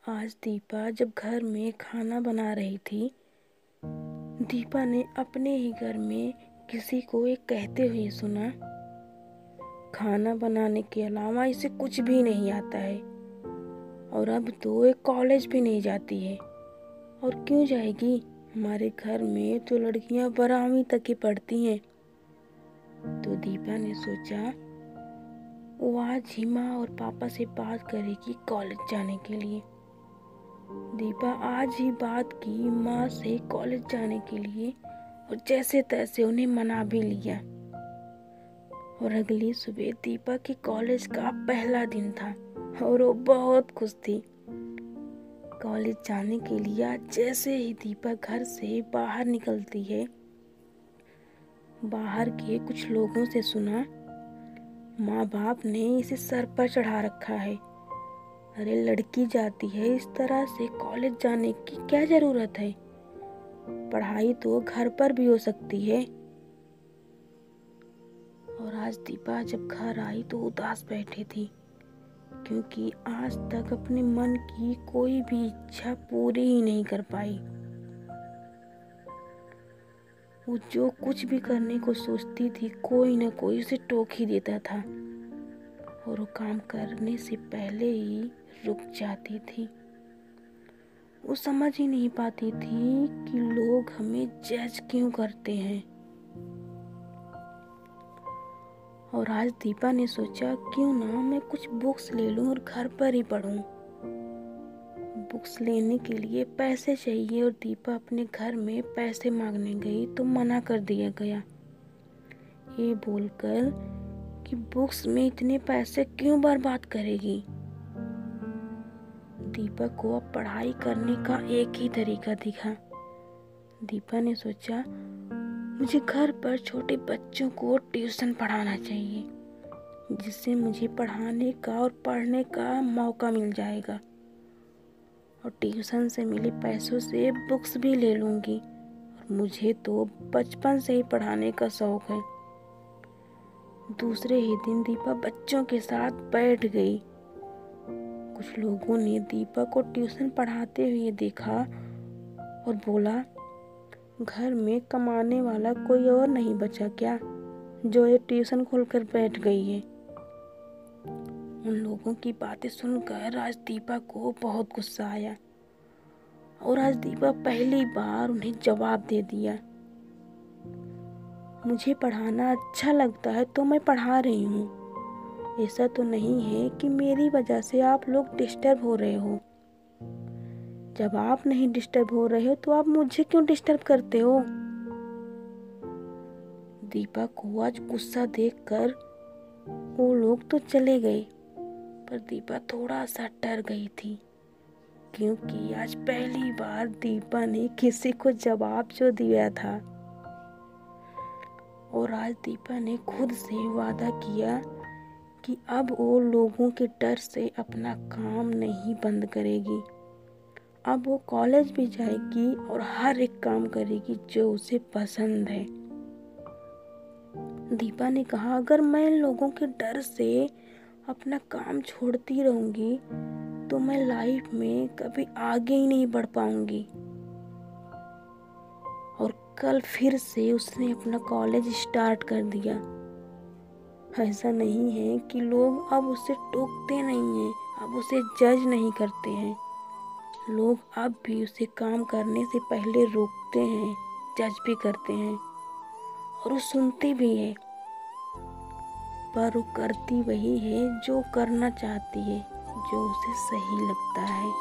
आज दीपा जब घर में खाना बना रही थी, दीपा ने अपने ही घर में किसी को एक कहते हुए सुना, खाना बनाने के अलावा इसे कुछ भी नहीं आता है और अब तो एक कॉलेज भी नहीं जाती है। और क्यों जाएगी, हमारे घर में तो लड़कियां 12वीं तक ही पढ़ती हैं। तो दीपा ने सोचा वो आज ही माँ और पापा से बात करेगी कॉलेज जाने के लिए। दीपा आज ही बात की माँ से कॉलेज जाने के लिए और जैसे तैसे उन्हें मना भी लिया। और अगली सुबह दीपा के कॉलेज का पहला दिन था और वो बहुत खुश थी। कॉलेज जाने के लिए आज जैसे ही दीपा घर से बाहर निकलती है, बाहर के कुछ लोगों से सुना, माँ बाप ने इसे सर पर चढ़ा रखा है। अरे लड़की जाती है इस तरह से कॉलेज जाने की क्या जरूरत है, पढ़ाई तो घर पर भी हो सकती है। और आज दीपा जब घर आई तो उदास बैठी थी, क्योंकि आज तक अपने मन की कोई भी इच्छा पूरी ही नहीं कर पाई। वो जो कुछ भी करने को सोचती थी, कोई ना कोई उसे टोक ही देता था और वो काम करने से पहले ही रुक जाती थी। वो समझ ही नहीं पाती थी कि लोग हमें जज क्यों करते हैं। और आज दीपा ने सोचा क्यों ना मैं कुछ बुक्स ले लूं और घर पर ही पढूं। बुक्स लेने के लिए पैसे चाहिए और दीपा अपने घर में पैसे मांगने गई तो मना कर दिया गया, ये बोलकर कि बुक्स में इतने पैसे क्यों बर्बाद करेगी। दीपा को अब पढ़ाई करने का एक ही तरीका दिखा। दीपा ने सोचा मुझे घर पर छोटे बच्चों को ट्यूशन पढ़ाना चाहिए, जिससे मुझे पढ़ाने का और पढ़ने का मौका मिल जाएगा और ट्यूशन से मिले पैसों से बुक्स भी ले लूँगी। और मुझे तो बचपन से ही पढ़ाने का शौक है। दूसरे ही दिन दीपा बच्चों के साथ बैठ गई। कुछ लोगों ने दीपा को ट्यूशन पढ़ाते हुए देखा और बोला, घर में कमाने वाला कोई और नहीं बचा क्या, जो ये ट्यूशन खोलकर बैठ गई है। उन लोगों की बातें सुनकर आज दीपा को बहुत गुस्सा आया और आज दीपा पहली बार उन्हें जवाब दे दिया, मुझे पढ़ाना अच्छा लगता है तो मैं पढ़ा रही हूँ। ऐसा तो नहीं है कि मेरी वजह से आप लोग डिस्टर्ब हो रहे हो। जब आप नहीं डिस्टर्ब हो रहे हो तो आप मुझे क्यों डिस्टर्ब करते हो। दीपा को आज गुस्सा देखकर वो लोग तो चले गए, पर दीपा थोड़ा सा डर गई थी, क्योंकि आज पहली बार दीपा ने किसी को जवाब जो दिया था। और आज दीपा ने खुद से वादा किया कि अब वो लोगों के डर से अपना काम नहीं बंद करेगी। अब वो कॉलेज भी जाएगी और हर एक काम करेगी जो उसे पसंद है। दीपा ने कहा, अगर मैं इन लोगों के डर से अपना काम छोड़ती रहूंगी तो मैं लाइफ में कभी आगे ही नहीं बढ़ पाऊंगी। और कल फिर से उसने अपना कॉलेज स्टार्ट कर दिया। ऐसा नहीं है कि लोग अब उसे टोकते नहीं हैं, अब उसे जज नहीं करते हैं। लोग अब भी उसे काम करने से पहले रोकते हैं, जज भी करते हैं और वो सुनती भी है, पर वो करती वही है जो करना चाहती है, जो उसे सही लगता है।